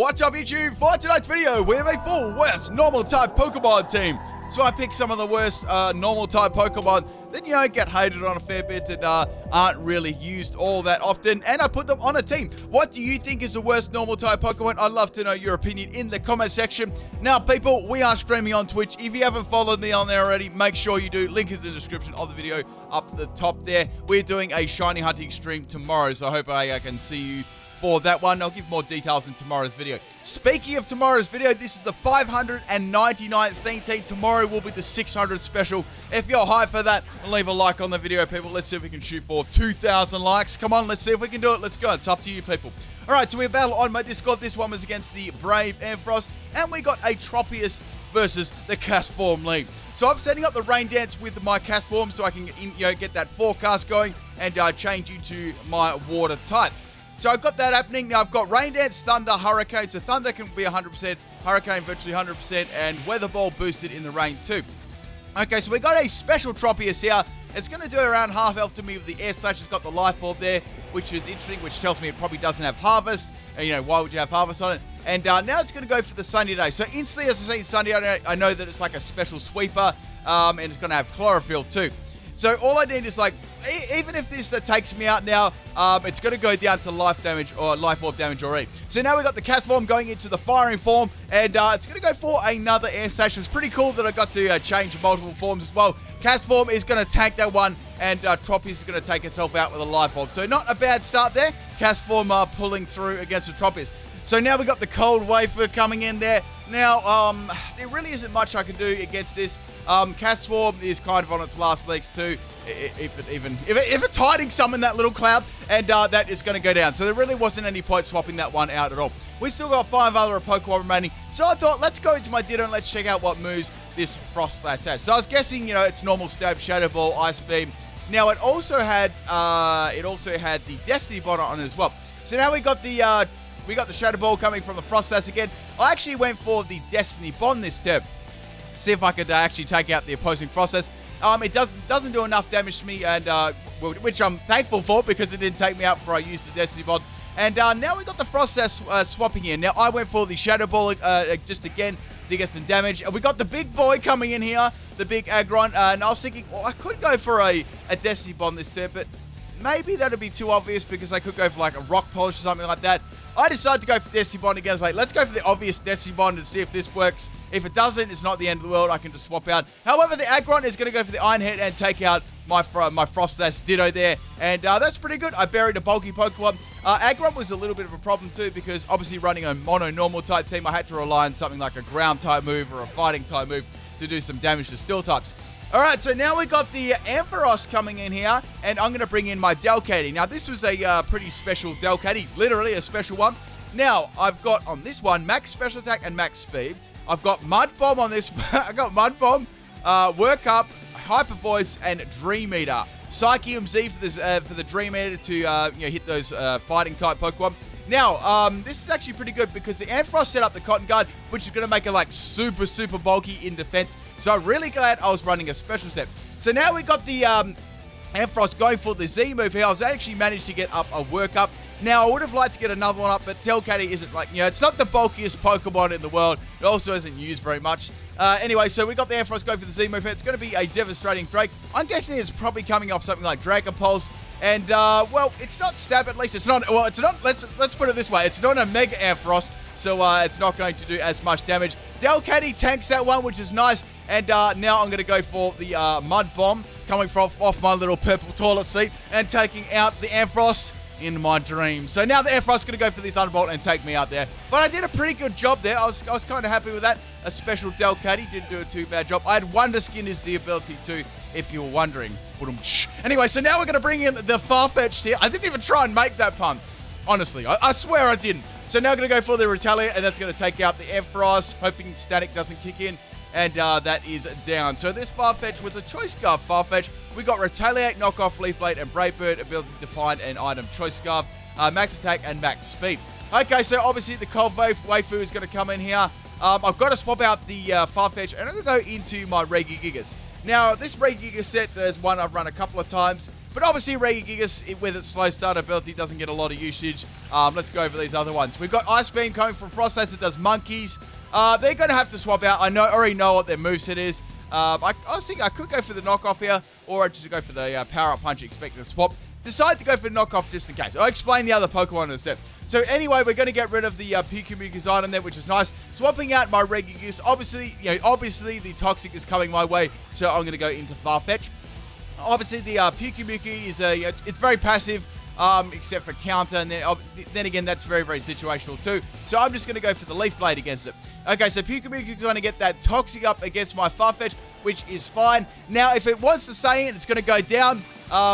What's up YouTube? For tonight's video, we have a full West normal type Pokemon team. So I picked some of the worst normal type Pokemon that, you know, get hated on a fair bit and aren't really used all that often, and I put them on a team. What do you think is the worst normal type Pokemon? I'd love to know your opinion in the comment section. Now people, we are streaming on Twitch. If you haven't followed me on there already, make sure you do. Link is in the description of the video up the top there. We're doing a shiny hunting stream tomorrow, so I hope I can see you for that one. I'll give more details in tomorrow's video. Speaking of tomorrow's video, this is the 599th theme team. Tomorrow will be the 600 special. If you're hyped for that, leave a like on the video, people. Let's see if we can shoot for 2,000 likes. Come on, let's see if we can do it. Let's go. It's up to you, people. Alright, so we battle on my Discord. This one was against the Brave Ampharos, and we got a Tropius versus the Castform League. So I'm setting up the Rain Dance with my Castform so I can get that forecast going and change you to my water type. So I've got that happening. Now I've got Rain Dance, Thunder, Hurricane. So Thunder can be 100%, Hurricane virtually 100%, and Weather Ball boosted in the rain too. Okay, so we got a special Tropius here. It's going to do around half health to me with the Air Slash. It's got the Life Orb there, which is interesting, which tells me it probably doesn't have Harvest. And, you know, why would you have Harvest on it? And now it's going to go for the Sunny Day. So instantly, as I say Sunny Day, I know that it's like a special sweeper, and it's going to have Chlorophyll too. So all I need is, like, even if this takes me out now, it's going to go down to life damage or Life Orb damage already. So now we got the Castform going into the Firing Form, and it's going to go for another Air Slash. It's pretty cool that I got to change multiple forms as well. Castform is going to tank that one, and Tropius is going to take itself out with a Life Orb. So not a bad start there. Castform pulling through against the Tropius. So now we got the Cold Wafer coming in there. Now, there really isn't much I can do against this. Castform is kind of on its last legs too, if it's hiding some in that little cloud, and that is going to go down. So there really wasn't any point swapping that one out at all. We still got 5 other Pokemon remaining, so I thought, let's go into my Ditto and let's check out what moves this Frostlass has. So I was guessing, you know, it's normal stab, Shadow Ball, Ice Beam. Now it also had the Destiny Bond on it as well. So now we got the Shadow Ball coming from the Frostlass again. I actually went for the Destiny Bond this turn. See if I could actually take out the opposing Frostlass. It doesn't do enough damage to me, and which I'm thankful for because it didn't take me out before I used the Destiny Bond. And now we got the Frostlass swapping in. Now I went for the Shadow Ball just again to get some damage. And we got the big boy coming in here, the big Aggron. And I was thinking, well, I could go for a Destiny Bond this turn, but maybe that'd be too obvious because I could go for like a Rock Polish or something like that. I decided to go for Destiny Bond again. I was like, let's go for the obvious Destiny Bond and see if this works. If it doesn't, it's not the end of the world. I can just swap out. However, the Aggron is going to go for the Iron Head and take out my Frostlass Ditto there. And that's pretty good. I buried a bulky Pokemon. Aggron was a little bit of a problem too because obviously running a mono normal type team, I had to rely on something like a ground type move or a fighting type move to do some damage to steel types. Alright, so now we got the Ampharos coming in here, and I'm going to bring in my Delcatty. Now, this was a pretty special Delcatty, literally a special one. Now, I've got on this one, max special attack and max speed. I've got Mud Bomb on this. I got Mud Bomb, Work Up, Hyper Voice, and Dream Eater. Psychium Z for the Dream Eater to hit those fighting type Pokemon. Now, this is actually pretty good because the Ampharos set up the Cotton Guard, which is going to make it like super bulky in defense. So I'm really glad I was running a special set. So now we got the Ampharos going for the Z move here. I was actually managed to get up a Work Up. Now, I would have liked to get another one up, but Delcatty isn't like, it's not the bulkiest Pokemon in the world. It also isn't used very much. Anyway, so we got the Ampharos going for the Z move here. It's going to be a devastating Drake. I'm guessing it's probably coming off something like Dragon Pulse. And, well, it's not Stab at least. It's not, well, it's not, let's put it this way. It's not a Mega Ampharos, so it's not going to do as much damage. Delcatty tanks that one, which is nice. And now I'm going to go for the Mud Bomb coming off my little purple toilet seat and taking out the Ampharos in my dreams. So now the Ampharos is going to go for the Thunderbolt and take me out there. But I did a pretty good job there. I was kind of happy with that. A special Delcatty didn't do a too bad job. I had Wonder Skin is the ability too, if you were wondering. Anyway, so now we're going to bring in the Farfetch'd here. I didn't even try and make that pun. Honestly, I swear I didn't. So now I'm going to go for the Retaliate, and that's going to take out the Ampharos, hoping Static doesn't kick in. And that is down. So this Farfetch'd with the Choice Scarf Farfetch'd, we got Retaliate, Knockoff, Leaf Blade, and Brave Bird, ability to find an item, Choice Scarf, max attack, and max speed. Okay, so obviously the Cold Waifu is going to come in here. I've got to swap out the Farfetch'd, and I'm going to go into my Regigigas. Now, this Regigigas set is one I've run a couple of times. But obviously, Regigigas, with its slow start ability, doesn't get a lot of usage. Let's go over these other ones. We've got Ice Beam coming from Frostlass that does monkeys. They're going to have to swap out. I already know what their moveset is. I was thinking I could go for the knockoff here, or I'd just go for the power-up punch, expecting to swap. Decide to go for the knockoff just in case. I'll explain the other Pokemon in a step. So anyway, we're going to get rid of the Pyukumuku's item there, which is nice. Swapping out my Regigigas. Obviously the Toxic is coming my way, so I'm going to go into Farfetch. Obviously, the Pyukumuku is it's very passive, except for counter, and then again, that's very, very situational too. So I'm just going to go for the Leaf Blade against it. Okay, so Pyukumuku is going to get that Toxic up against my Farfetch, which is fine. Now, if it wants to stay in, it's going to go down.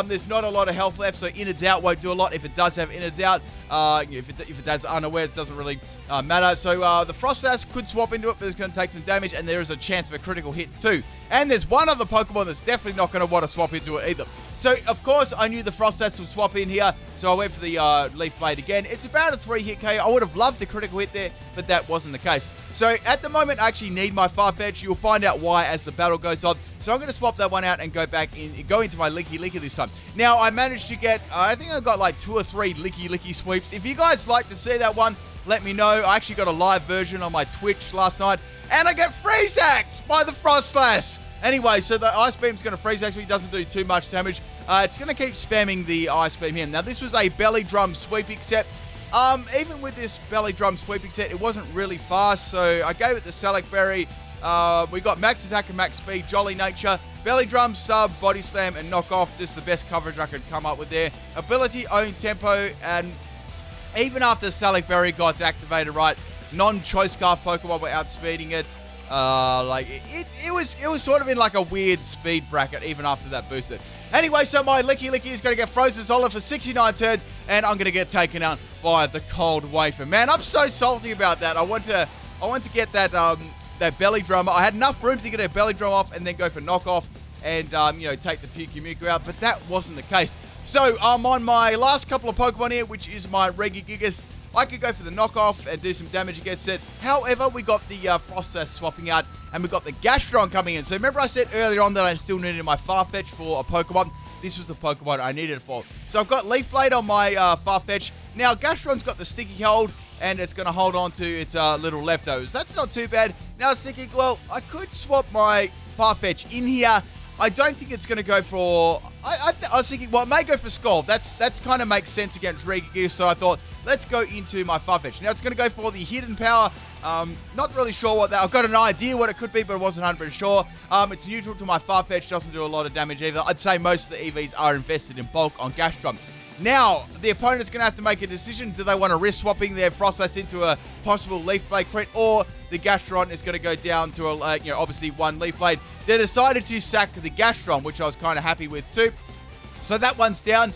There's not a lot of health left, so Inner Doubt won't do a lot. If it does have Inner Doubt, if it does Unaware, it doesn't really matter. So the Frostlass could swap into it, but it's going to take some damage, and there is a chance of a critical hit too. And there's one other Pokemon that's definitely not going to want to swap into it either. So, of course, I knew the Frostlass would swap in here, so I went for the Leaf Blade again. It's about a 3-hit KO. I would have loved a critical hit there, but that wasn't the case. So, at the moment, I actually need my Farfetch. You'll find out why as the battle goes on. So, I'm going to swap that one out and go into my Licky this time. Now, I managed to get, I think I got like 2 or 3 Licky sweeps. If you guys like to see that one, let me know. I actually got a live version on my Twitch last night, and I get Freeze Axe by the Frostlass. Anyway, so the Ice Beam's going to Freeze Axe me. It doesn't do too much damage. It's going to keep spamming the Ice Beam here. Now, this was a Belly Drum sweeping set. Even with this Belly Drum sweeping set, it wasn't really fast, so I gave it the Select Berry. We got Max Attack and Max Speed, Jolly Nature, Belly Drum, Sub, Body Slam, and Knock Off. Just the best coverage I could come up with there. Ability, Own Tempo, and even after Select Berry got activated right, non-Choice Scarf Pokemon were outspeeding it. It was sort of in like a weird speed bracket even after that boosted. Anyway, so my Licky is going to get frozen solid for 69 turns, and I'm going to get taken out by the Cold Wafer. Man, I'm so salty about that. I want to get that Belly Drum. I had enough room to get a Belly Drum off and then go for knockoff and take the Pyukumuku out, but that wasn't the case. So I'm on my last couple of Pokemon here, which is my Regigigas. I could go for the knockoff and do some damage against it. However, we got the Frostlass swapping out, and we got the Gastron coming in. So remember I said earlier on that I still needed my Farfetch for a Pokemon? This was the Pokemon I needed it for. So I've got Leaf Blade on my Farfetch. Now, Gastron's got the Sticky Hold, and it's going to hold on to its little leftovers. That's not too bad. Now it's thinking, well, I could swap my Farfetch in here. I don't think it's going to go for... I was thinking, well, it may go for Scald. That's kind of makes sense against Regigigas, so I thought, let's go into my Farfetch. Now, it's going to go for the Hidden Power. Not really sure what that... I've got an idea what it could be, but I wasn't 100% sure. It's neutral to my Farfetch. Doesn't do a lot of damage either. I'd say most of the EVs are invested in bulk on Gastron. Now, the opponent's going to have to make a decision. Do they want to risk swapping their Frostlass into a possible Leaf Blade crit, or the Gastron is going to go down to, obviously one Leaf Blade. They decided to sack the Gastron, which I was kind of happy with too. So that one's down.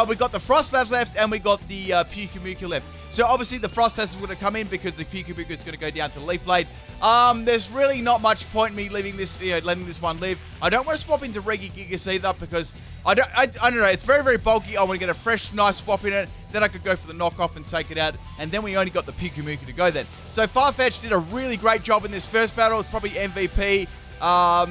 We got the Frostlass left, and we got the Pyukumuku left. So obviously the Frostlass is going to come in because the Pyukumuku is going to go down to Leaf Blade. There's really not much point in me leaving this, letting this one live. I don't want to swap into Regigigas either because I don't know. It's very, very bulky. I want to get a fresh, nice swap in it. Then I could go for the knockoff and take it out. And then we only got the Pyukumuku to go then. So Farfetch did a really great job in this first battle. It's probably MVP. Out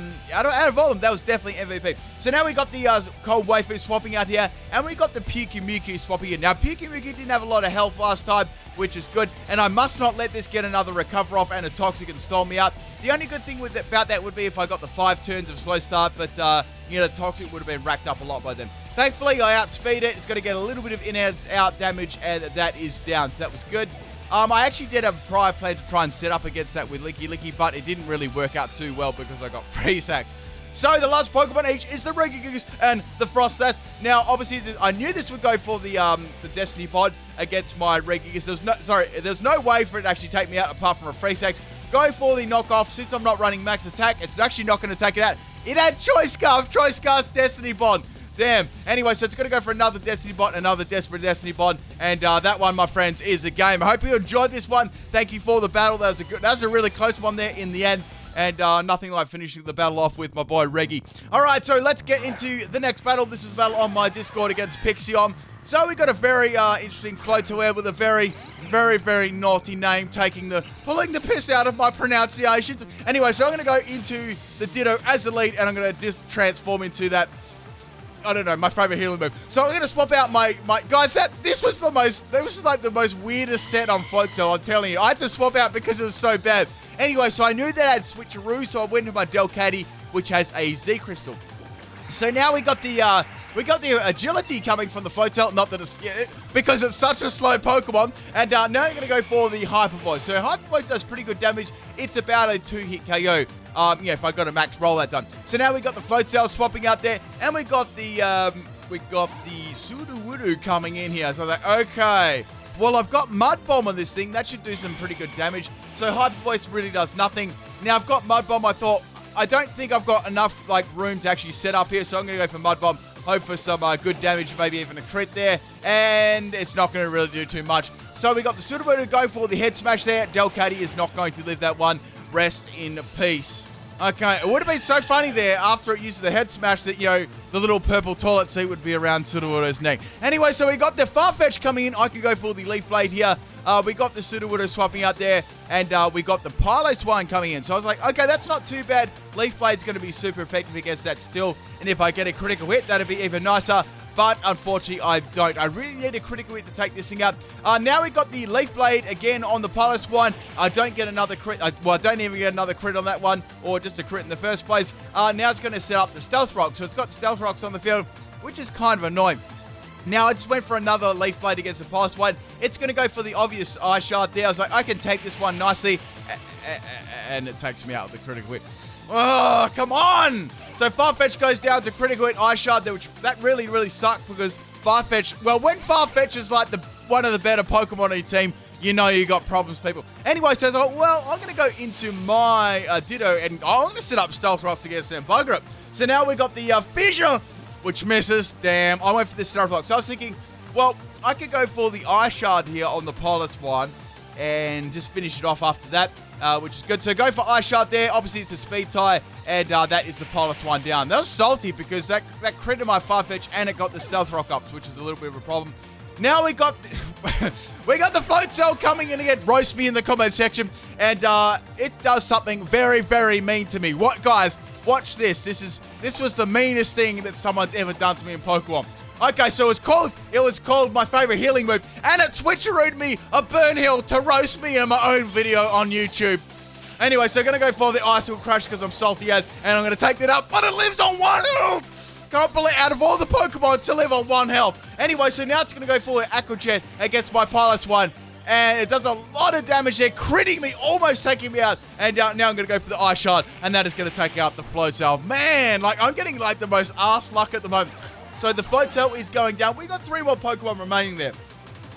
of all of them, that was definitely MVP. So now we got the Cold Wafer swapping out here, and we got the Pyukumuku swapping in. Now, Pyukumuku didn't have a lot of health last time, which is good, and I must not let this get another recover off and a Toxic and stall me out. The only good thing about that would be if I got the 5 turns of slow start, but, the Toxic would have been racked up a lot by then. Thankfully, I outspeed it. It's going to get a little bit of in and out damage, and that is down, so that was good. I actually did have a prior plan to try and set up against that with Licky, but it didn't really work out too well because I got Freeze Axe. So the last Pokemon each is the Regigigas and the Frostlass. Now, obviously, I knew this would go for the Destiny Pod against my Regigigas. There's no way for it to actually take me out apart from a Freeze Axe. Go for the knockoff. Since I'm not running max attack, it's actually not going to take it out. It had Choice Scarf's Destiny Bond. Damn. Anyway, so it's going to go for another Destiny Bot, another Desperate Destiny Bot, and that one, my friends, is a game. I hope you enjoyed this one. Thank you for the battle. That was a really close one there in the end, and nothing like finishing the battle off with my boy Reggie. All right, so let's get into the next battle. This is a battle on my Discord against Pixion. So we got a very interesting Floataware with a very, very, very naughty name, pulling the piss out of my pronunciations. Anyway, so I'm going to go into the Ditto as the lead, and I'm going to transform into that. I don't know, my favorite healing move. So I'm gonna swap out my guys. This was like the most weirdest set on Float Cell. I'm telling you, I had to swap out because it was so bad. Anyway, so I knew that I had switcheroo, so I went to my Delcatty, which has a Z crystal. So now we got the agility coming from the Float Cell, not that it's because it's such a slow Pokemon. And now I'm going to go for the Hyper Voice. So Hyper Voice does pretty good damage. It's about a 2-hit KO. If I got a max roll that done. So now we got the Float Cell swapping out there, and we got the Sudowoodo coming in here. So that okay. Well, I've got Mud Bomb on this thing. That should do some pretty good damage. So Hyper Voice really does nothing. Now I've got Mud Bomb. I don't think I've got enough room to actually set up here, so I'm going to go for Mud Bomb. Hope for some good damage, maybe even a crit there, and it's not going to really do too much. So we got the Sudowoodo to go for the Head Smash there. Delcatty is not going to live that one. Rest in peace. Okay, it would have been so funny there after it uses the Head Smash that, the little purple toilet seat would be around Sudowoodo's neck. Anyway, so we got the Farfetch coming in. I can go for the Leaf Blade here. We got the Sudowoodo swapping out there, and we got the Piloswine coming in. So I was like, okay, that's not too bad. Leaf Blade's going to be super effective against that still, and if I get a critical hit, that'd be even nicer. But unfortunately, I don't. I really need a critical hit to take this thing up. Now we got the Leaf Blade again on the Piloswine. I don't get another crit. I don't even get another crit on that one, or just a crit in the first place. Now it's going to set up the Stealth Rock. So it's got Stealth Rocks on the field, which is kind of annoying. Now I just went for another Leaf Blade against the Piloswine. It's going to go for the obvious Eye Shard there. I was like, I can take this one nicely. And it takes me out with the critical hit. Oh, come on! So Farfetch goes down to critical hit Eye Shard there, which that really, really sucked because Farfetch, well, when Farfetch is like one of the better Pokemon on your team, you know you got problems, people. Anyway, so I thought, well, I'm going to go into my Ditto, and I'm going to set up Stealth Rocks against them. Bugger it. So now we got the Fissure, which misses. Damn, I went for this Stealth Rock. So I was thinking, well, I could go for the Eye Shard here on the Piloswine and just finish it off after that, which is good. So go for Eye Shard there. Obviously, it's a speed tie, and that is the Piloswine down. That was salty because that critted my Farfetch, and it got the Stealth Rock ups, which is a little bit of a problem. Now we got the Float Cell coming in again. Roast me in the comment section, and it does something very, very mean to me. What, guys? Watch this. This was the meanest thing that someone's ever done to me in Pokemon. Okay, so it was called my favorite healing move, and it switcherooed me a Burn Hill to roast me in my own video on YouTube. Anyway, so I'm going to go for the Icicle Crush because I'm salty as, and I'm going to take that up, but it lives on 1 health! Can't believe out of all the Pokemon to live on 1 health. Anyway, so now it's going to go for an Aqua Jet against my Piloswine, and it does a lot of damage there, critting me, almost taking me out, and now I'm going to go for the Eye Shard, and that is going to take out the Float Cell. Man, I'm getting the most arse luck at the moment. So the Float Cell is going down. We got 3 more Pokemon remaining there.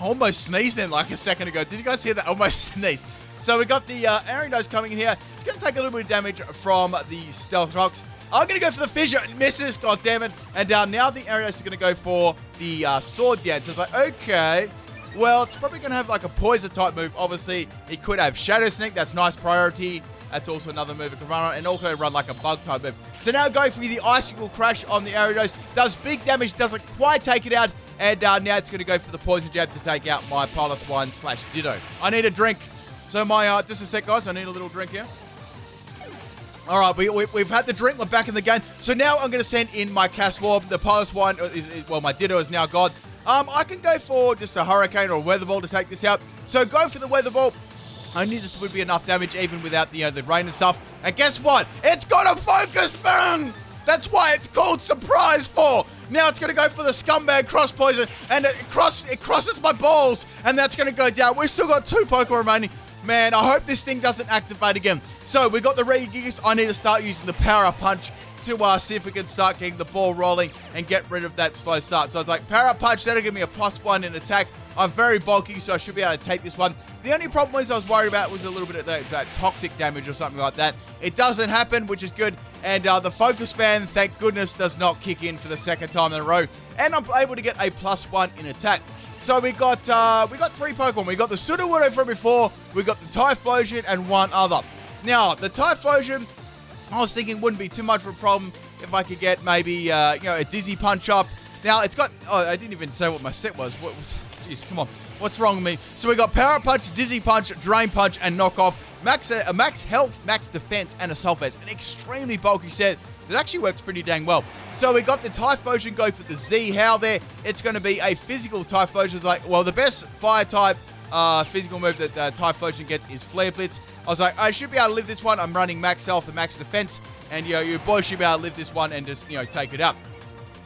Almost sneezed in a second ago. Did you guys hear that? Almost sneezed. So we got the Ariados coming in here. It's going to take a little bit of damage from the Stealth Rocks. I'm going to go for the Fissure. It misses. God damn it. And now the Ariados is going to go for the Sword Dance. So it's like, okay. Well, it's probably going to have a Poison type move. Obviously, it could have Shadow Sneak. That's nice priority. That's also another move it can run on, and also run a bug type move. So now go for the Icicle Crash on the Ariados. Does big damage, doesn't quite take it out, and now it's going to go for the Poison Jab to take out my Piloswine / Ditto. I need a drink. So just a sec, guys. I need a little drink here. All right, we've had the drink. We're back in the game. So now I'm going to send in my Caswarb. The Piloswine, my Ditto is now gone. I can go for just a Hurricane or a Weather Ball to take this out. So go for the Weather Ball. I knew this would be enough damage even without the rain and stuff. And guess what? It's got a Focus Burn! That's why it's called Surprise 4. Now it's going to go for the Scumbag Cross Poison, and it crosses my balls, and that's going to go down. We've still got 2 Pokemon remaining. Man, I hope this thing doesn't activate again. So we got the Regigigas. I need to start using the Power Punch to see if we can start getting the ball rolling and get rid of that slow start. So I was like, Power Punch, that'll give me a +1 in attack. I'm very bulky, so I should be able to take this one. The only problem I was worried about was a little bit of that toxic damage or something like that. It doesn't happen, which is good. And the Focus Band, thank goodness, does not kick in for the second time in a row. And I'm able to get a +1 in attack. So we got 3 Pokemon. We got the Sudowoodo from before, we got the Typhlosion, and 1 other. Now, the Typhlosion, I was thinking wouldn't be too much of a problem if I could get maybe, a Dizzy Punch up. Now, it's got, I didn't even say what my set was. Jeez, come on. What's wrong with me? So we got Power Punch, Dizzy Punch, Drain Punch, and Knock Off. Max health, max defense, and a Assault Vest. An extremely bulky set. that actually works pretty dang well. So we got the Typhlosion go for the Z Howl there. It's going to be a physical Typhlosion. It's like, well, the best fire type physical move that Typhlosion gets is Flare Blitz. I was like, I should be able to live this one. I'm running max health and max defense. And, your boy should be able to live this one and just, take it up.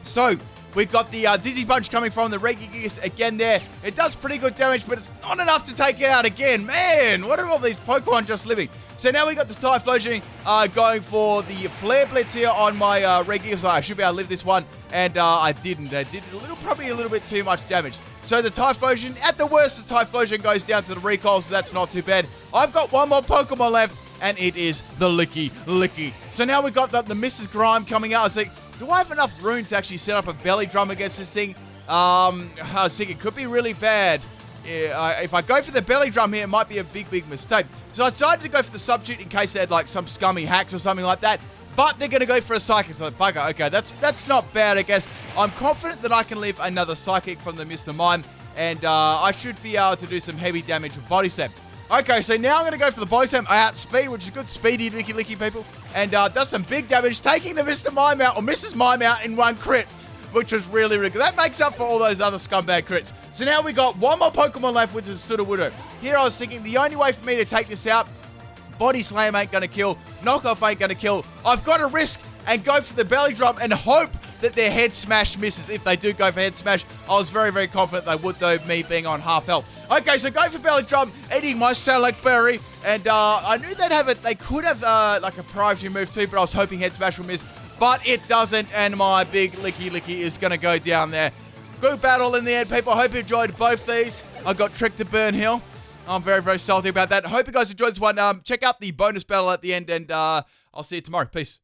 So, we've got the Dizzy Punch coming from the Regigigas again there. It does pretty good damage, but it's not enough to take it out again. Man, what are all these Pokemon just living? So now we got the Typhlosion going for the Flare Blitz here on my Regigigas. I should be able to live this one, and I didn't. I did probably a little bit too much damage. So the Typhlosion, at the worst, the Typhlosion goes down to the recall, so that's not too bad. I've got one more Pokemon left, and it is the Licky. So now we've got the Mrs. Grime coming out. I was like, do I have enough room to actually set up a belly drum against this thing? I was thinking it could be really bad. Yeah, if I go for the belly drum here, it might be a big mistake. So I decided to go for the Substitute in case they had like some scummy hacks or something like that. But they're going to go for a Psychic. So bugger, okay, that's not bad, I guess. I'm confident that I can live another Psychic from the Mr. Mime. And I should be able to do some heavy damage with Body Slam. Okay, so now I'm going to go for the Body Slam outspeed, which is good speedy licky people. And does some big damage, taking the Mr. Mime out, or Mrs. Mime out in one crit, which was really good. That makes up for all those other scumbag crits. So now we got one more Pokemon left, which is Sudowoodo. Here I was thinking the only way for me to take this out, Body Slam ain't going to kill, Knockoff ain't going to kill. I've got to risk and go for the belly drum and hope that their head smash misses. If they do go for head smash, I was very confident they would, though, me being on half health. Okay, so go for belly drum, eating my Select Berry, and I knew they'd have it. They could have like a priority move too, but I was hoping head smash would miss, but it doesn't, and my big Licky is going to go down there. Good battle in the end, people. I hope you enjoyed both these. I got tricked to Burn Hill. I'm very salty about that. I hope you guys enjoyed this one. Check out the bonus battle at the end, and I'll see you tomorrow. Peace.